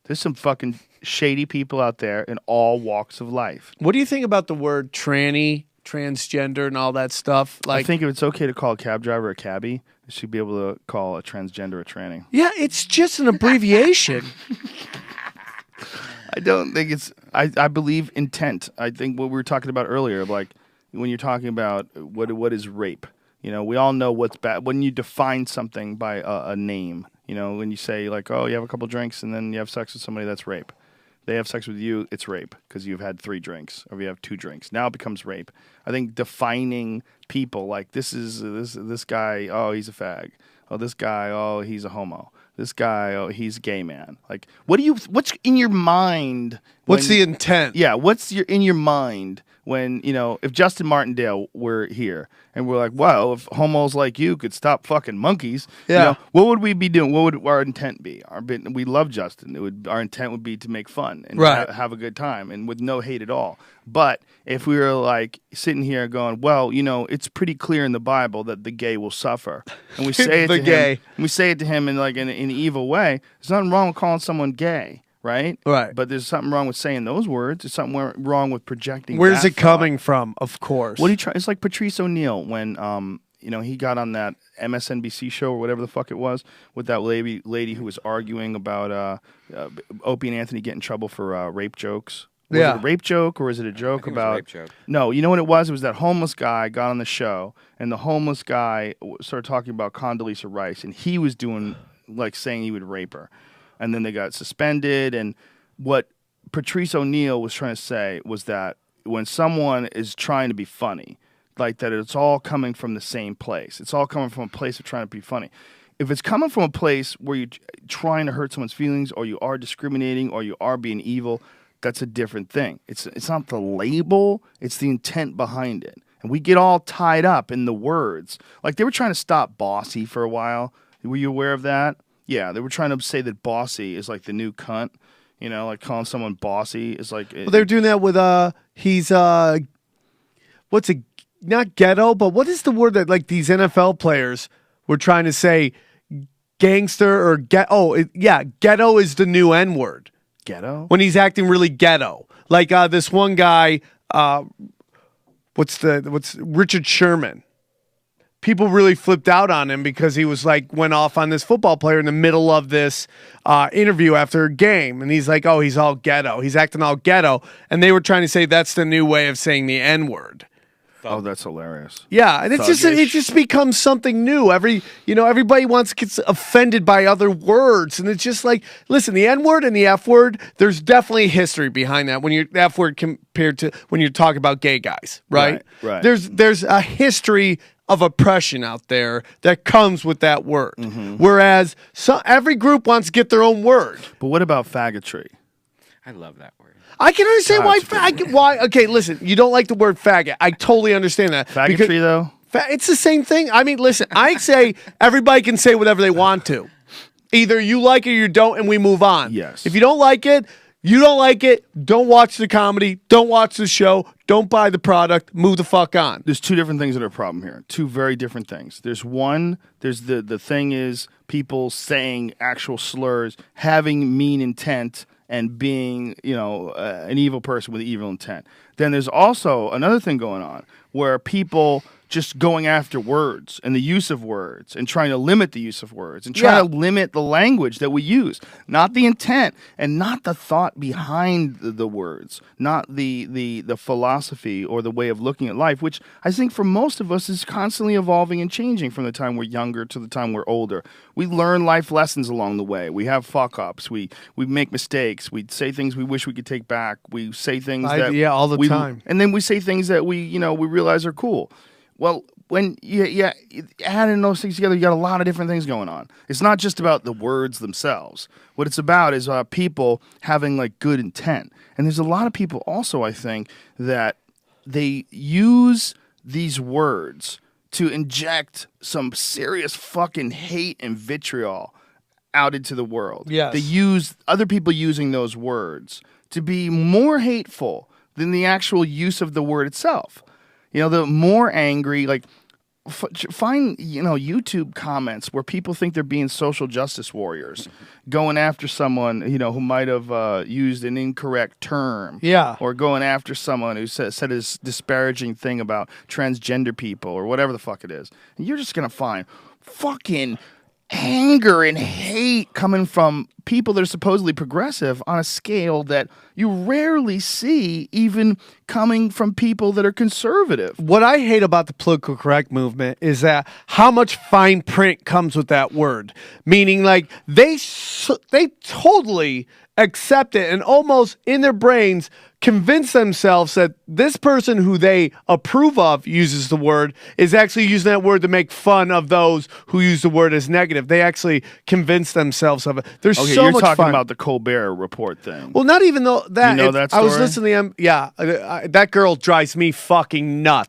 There's some fucking shady people out there in all walks of life. What do you think about the word tranny, transgender, and all that stuff? I think if it's okay to call a cab driver a cabbie, you should be able to call a transgender a tranny. Yeah, it's just an abbreviation. I don't think it's. I believe intent. I think what we were talking about earlier, like when you're talking about what is rape. You know, we all know what's bad when you define something by a name. You know, when you say like, oh, you have a couple drinks and then you have sex with somebody, that's rape. They have sex with you, it's rape because you've had 3 drinks or you have 2 drinks. Now it becomes rape. I think defining people like this guy, oh, he's a fag. Oh, this guy, oh, he's a homo. This guy, oh, he's a gay man. Like, what's in your mind? What's the intent? Yeah, in your mind when, you know, if Justin Martindale were here and we're like, well, if homos like you could stop fucking monkeys, yeah. You know, what would we be doing? What would our intent be? We love Justin. Our intent would be to make fun and have a good time and with no hate at all. But if we were like sitting here going, well, you know, it's pretty clear in the Bible that the gay will suffer, and we say it to him, and we say it to him in like in an evil way. There's nothing wrong with calling someone gay. Right? But there's something wrong with saying those words. There's something wrong with projecting. Where's it coming from? Of course. What do you try? It's like Patrice O'Neill when you know, he got on that MSNBC show or whatever the fuck it was with that lady who was arguing about Opie and Anthony getting in trouble for rape jokes. Was it a rape joke or is it a joke about? It was a rape joke. No, you know what it was? It was that homeless guy got on the show and the homeless guy started talking about Condoleezza Rice and he was doing like saying he would rape her. And then they got suspended. And what Patrice O'Neill was trying to say was that when someone is trying to be funny, like that it's all coming from the same place. It's all coming from a place of trying to be funny. If it's coming from a place where you're trying to hurt someone's feelings or you are discriminating or you are being evil, that's a different thing. It's not the label, it's the intent behind it. And we get all tied up in the words. Like they were trying to stop bossy for a while. Were you aware of that? Yeah, they were trying to say that bossy is like the new cunt. You know, like calling someone bossy is like... Well, they're doing that with, what's it, not ghetto, but what is the word that like these NFL players were trying to say gangster or ghetto is the new N-word. Ghetto? When he's acting really ghetto. Like this one guy, what's Richard Sherman. People really flipped out on him because he was like went off on this football player in the middle of this interview after a game, and he's like, "Oh, he's all ghetto. He's acting all ghetto," and they were trying to say that's the new way of saying the N-word. Oh, that's hilarious. Yeah, and it just becomes something new. Everybody gets offended by other words, and it's just like, listen, the N-word and the F-word, there's definitely history behind that when you're the F-word compared to when you're talking about gay guys, right? Right. There's a history of oppression out there that comes with that word. Mm-hmm. Whereas every group wants to get their own word. But what about faggotry? I love that word. I can understand why. Okay, listen, you don't like the word faggot. I totally understand that. Faggotry, though? It's the same thing. I mean, listen, I say everybody can say whatever they want to. Either you like it or you don't, and we move on. Yes. If you don't like it, you don't like it, don't watch the comedy, don't watch the show, don't buy the product, move the fuck on. There's 2 different things that are a problem here. 2 very different things. There's the thing is people saying actual slurs, having mean intent, and being, an evil person with evil intent. Then there's also another thing going on where people just going after words and the use of words and trying to limit the use of words and trying to limit the language that we use, not the intent and not the thought behind the words, not the philosophy or the way of looking at life, which I think for most of us is constantly evolving and changing from the time we're younger to the time we're older. We learn life lessons along the way. We have fuck-ups. We make mistakes. We say things we wish we could take back. We say things all the time. And then we say things that we realize are cool. Well, when you add in those things together, you got a lot of different things going on. It's not just about the words themselves. What it's about is people having like good intent. And there's a lot of people also, I think, that they use these words to inject some serious fucking hate and vitriol out into the world. Yes. They use other people using those words to be more hateful than the actual use of the word itself. The more angry, like find YouTube comments where people think they're being social justice warriors, going after someone who might have used an incorrect term, or going after someone who said a disparaging thing about transgender people or whatever the fuck it is. And you're just gonna find fucking anger and hate coming from people that are supposedly progressive on a scale that you rarely see even coming from people that are conservative. What I hate about the political correct movement is that how much fine print comes with that word. Meaning, like, they totally accept it and almost in their brains convince themselves that this person who they approve of uses the word is actually using that word to make fun of those who use the word as negative. They actually convince themselves of it. There's so you're much talking fun. about the Colbert Report thing. Well, not even though that. You know that I was story? listening to him. Yeah, that girl drives me fucking nuts.